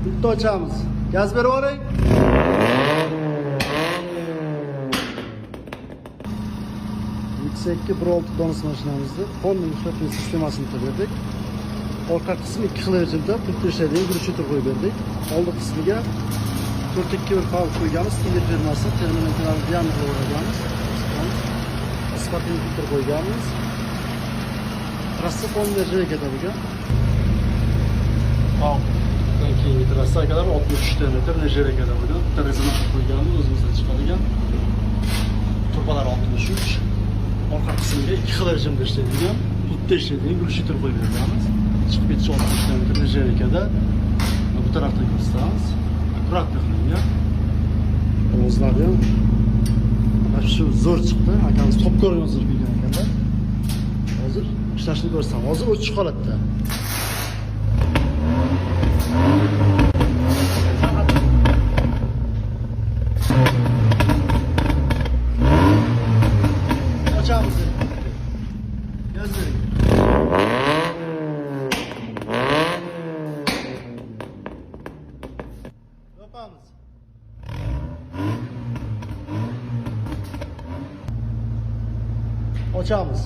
Bitti açağımız. Gaz ver orayı. Yüksekli Brault donus maşinamızdı. Honda yükseltme sistemasını tabiledik. Orta kısmı 2 xil rejimde filtrlediğin gürüşütür koyup verdik. Oldu kısmıga 4-2 bir kavuk koyganız. Stinger firması termometrani diametre koyganız. Asfaltini filtr koyganız. Trassa 10 dereceге ketadigan. Kavukdan keyingi trassaga kadar 63 metre dereceге ketadigan. Bitta rezonans koyganimiz o'zimizdan chiqadigan. Turbalar 63. Orqa qismiga 2 xil rejimda ishlaydigan, bitta ishlaydigan gürüşütür qo'yib beramiz. Chiqib ketish 63 metre derecega. Bu tarafda ko'rsatamiz. Akkuratli qilingan. Ovozlari ham mana shu zo'r chiqdi. Akamiz top ko'rgan zo'r bilgan ekanlar. Hozir ishlashni ko'rsam, hozir o'chish holatda. Açamiz. Gözleri. Yapamiz. Açamiz.